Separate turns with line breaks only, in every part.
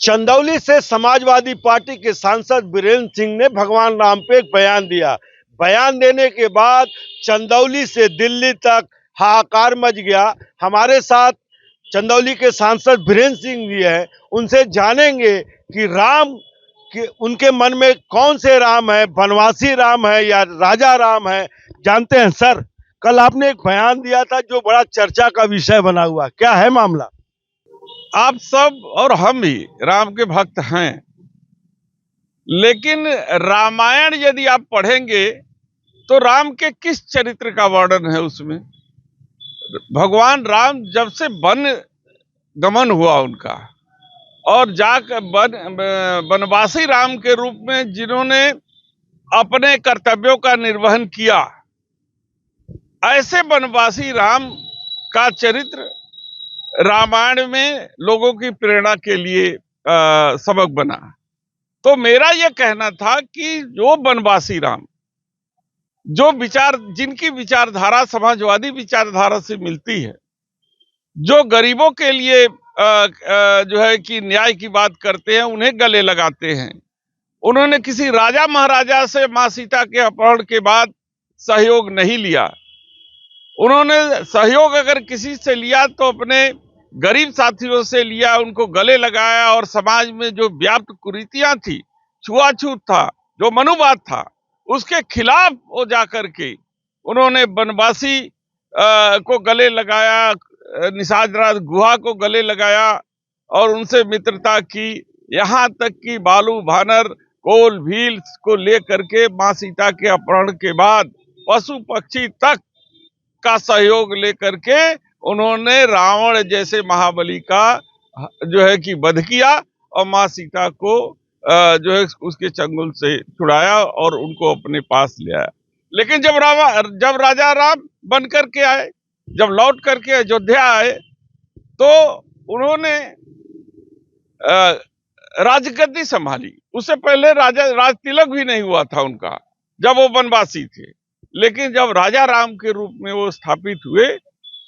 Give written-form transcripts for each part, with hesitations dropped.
चंदौली से समाजवादी पार्टी के सांसद बीरेंद्र सिंह ने भगवान राम पे एक बयान दिया। बयान देने के बाद चंदौली से दिल्ली तक हाहाकार मच गया। हमारे साथ चंदौली के सांसद बीरेंद्र सिंह जी हैं, उनसे जानेंगे कि राम कि उनके मन में कौन से राम है, बनवासी राम है या राजा राम है। जानते हैं सर, कल आपने एक बयान दिया था जो बड़ा चर्चा का विषय बना हुआ, क्या है मामला?
आप सब और हम भी राम के भक्त हैं, लेकिन रामायण यदि आप पढ़ेंगे तो राम के किस चरित्र का वर्णन है उसमें? भगवान राम जब से वन गमन हुआ उनका, और जाकर वनवासी राम के रूप में जिन्होंने अपने कर्तव्यों का निर्वहन किया, ऐसे वनवासी राम का चरित्र रामायण में लोगों की प्रेरणा के लिए सबक बना। तो मेरा यह कहना था कि जो वनवासी राम, जिनकी विचारधारा समाजवादी विचारधारा से मिलती है, जो गरीबों के लिए जो है कि न्याय की बात करते हैं, उन्हें गले लगाते हैं। उन्होंने किसी राजा महाराजा से मां सीता के अपहरण के बाद सहयोग नहीं लिया। उन्होंने सहयोग अगर किसी से लिया तो अपने गरीब साथियों से लिया, उनको गले लगाया, और समाज में जो व्याप्त कुरीतियां थी, छुआछूत था, जो मनुवाद था, उसके खिलाफ वो जाकर के उन्होंने वनवासी को गले लगाया, निषाद राज गुहा को गले लगाया और उनसे मित्रता की। यहाँ तक कि बालू भानर कोल भील को लेकर के मां सीता के अपहरण के बाद पशु पक्षी तक का सहयोग लेकर के उन्होंने रावण जैसे महाबली का जो है कि वध किया और मां सीता को जो है उसके चंगुल से छुड़ाया और उनको अपने पास ले आया। लेकिन जब राजा राम बन करके आए, जब लौट करके अयोध्या आए, तो उन्होंने राजगद्दी संभाली। उससे पहले राज तिलक भी नहीं हुआ था उनका, जब वो वनवासी थे। लेकिन जब राजा राम के रूप में वो स्थापित हुए,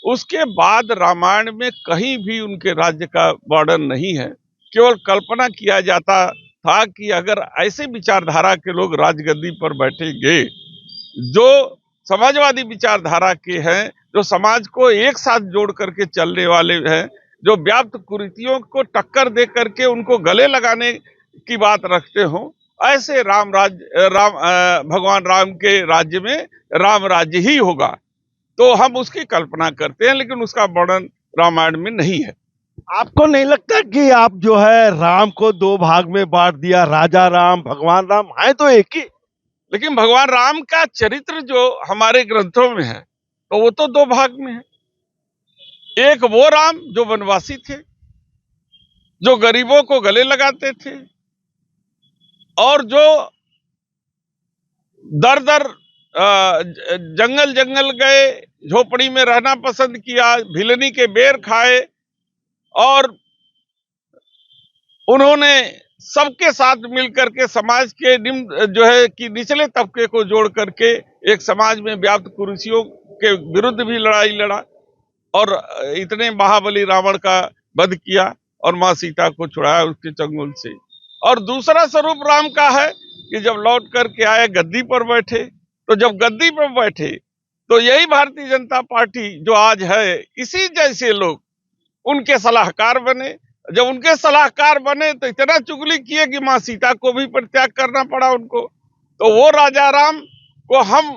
उसके बाद रामायण में कहीं भी उनके राज्य का वर्णन नहीं है। केवल कल्पना किया जाता था कि अगर ऐसे विचारधारा के लोग राजगद्दी पर बैठेंगे, जो समाजवादी विचारधारा के हैं, जो समाज को एक साथ जोड़ करके चलने वाले हैं, जो व्याप्त कुरीतियों को टक्कर दे करके उनको गले लगाने की बात रखते हो, ऐसे भगवान राम के राज्य में राम राज्य ही होगा। तो हम उसकी कल्पना करते हैं, लेकिन उसका वर्णन रामायण में नहीं है।
आपको नहीं लगता कि आप जो है राम को दो भाग में बांट दिया? राजा राम, भगवान राम है तो एक ही,
लेकिन भगवान राम का चरित्र जो हमारे ग्रंथों में है, तो वो तो दो भाग में है। एक वो राम जो वनवासी थे, जो गरीबों को गले लगाते थे, और जो दर दर जंगल जंगल गए, झोपड़ी में रहना पसंद किया, भिलनी के बेर खाए, और उन्होंने सबके साथ मिलकर के समाज के निम्न जो है कि निचले तबके को जोड़ करके एक समाज में व्याप्त कुरीतियों के विरुद्ध भी लड़ाई लड़ा और इतने महाबली रावण का वध किया और मां सीता को छुड़ाया उसके चंगुल से। और दूसरा स्वरूप राम का है कि जब लौट करके आए, गद्दी पर बैठे, तो जब गद्दी पर बैठे तो यही भारतीय जनता पार्टी जो आज है, इसी जैसे लोग उनके सलाहकार बने। जब उनके सलाहकार बने तो इतना चुगली किए कि मां सीता को भी परित्याग करना पड़ा उनको। तो वो राजा राम को हम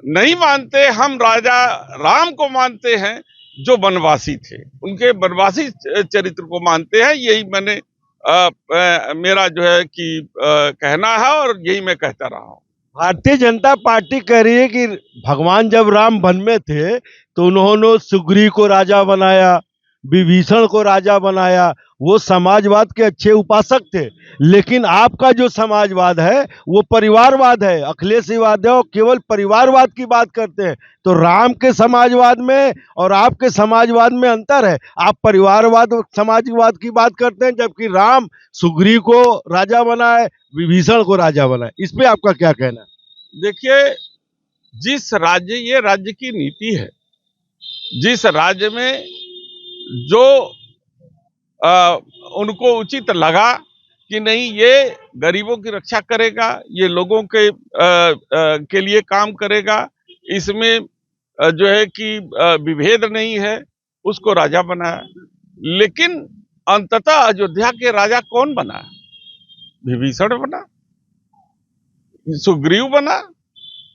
नहीं मानते, हम राजा राम को मानते हैं जो वनवासी थे, उनके वनवासी चरित्र को मानते हैं। यही मेरा जो है कि कहना है और यही मैं कहता रहा हूं।
भारतीय जनता पार्टी कह रही है कि भगवान जब राम वन में थे तो उन्होंने सुग्रीव को राजा बनाया, विभीषण को राजा बनाया, वो समाजवाद के अच्छे उपासक थे। लेकिन आपका जो समाजवाद है वो परिवारवाद है, अखिलेशवाद है, और केवल परिवारवाद की बात करते हैं। तो राम के समाजवाद में और आपके समाजवाद में अंतर है। आप परिवारवाद और समाजवाद की बात करते हैं, जबकि राम सुग्रीव को राजा बनाए, विभीषण को राजा बनाए। इस पे आपका क्या कहना है?
देखिए, ये राज्य की नीति है, जिस राज्य में जो उनको उचित लगा कि नहीं, ये गरीबों की रक्षा करेगा, ये लोगों के लिए काम करेगा, इसमें जो है कि विभेद नहीं है, उसको राजा बनाया। लेकिन अंततः अयोध्या के राजा कौन बना? विभीषण बना, सुग्रीव बना,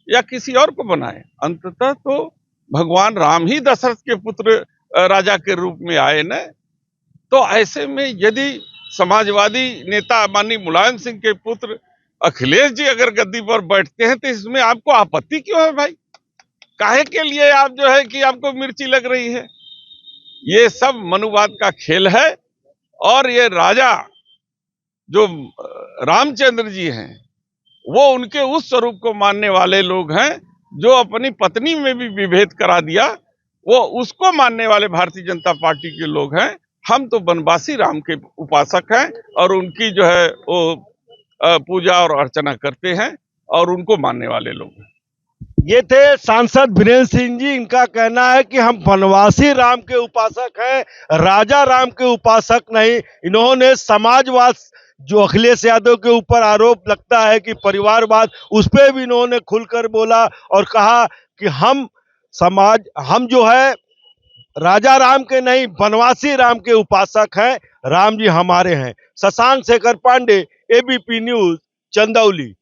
या किसी और को बनाए? अंततः तो भगवान राम ही दशरथ के पुत्र राजा के रूप में आए न। तो ऐसे में यदि समाजवादी नेता माननीय मुलायम सिंह के पुत्र अखिलेश जी अगर गद्दी पर बैठते हैं तो इसमें आपको आपत्ति क्यों है भाई? काहे के लिए आप जो है कि आपको मिर्ची लग रही है? ये सब मनुवाद का खेल है। और ये राजा जो रामचंद्र जी हैं, वो उनके उस स्वरूप को मानने वाले लोग हैं जो अपनी पत्नी में भी विभेद करा दिया, वो उसको मानने वाले भारतीय जनता पार्टी के लोग हैं। हम तो बनवासी राम के उपासक हैं और उनकी जो है वो पूजा और अर्चना करते हैं और उनको मानने वाले लोग हैं।
ये थे सांसद वीरेंद्र सिंह जी। इनका कहना है कि हम वनवासी राम के उपासक हैं, राजा राम के उपासक नहीं। इन्होंने समाजवाद जो अखिलेश यादव के ऊपर आरोप लगता है कि परिवारवाद, उस पर भी इन्होंने खुलकर बोला और कहा कि हम जो है राजा राम के नहीं, वनवासी राम के उपासक हैं। राम जी हमारे हैं। Shashank Shekhar Pandey, ABP news, Chandauli.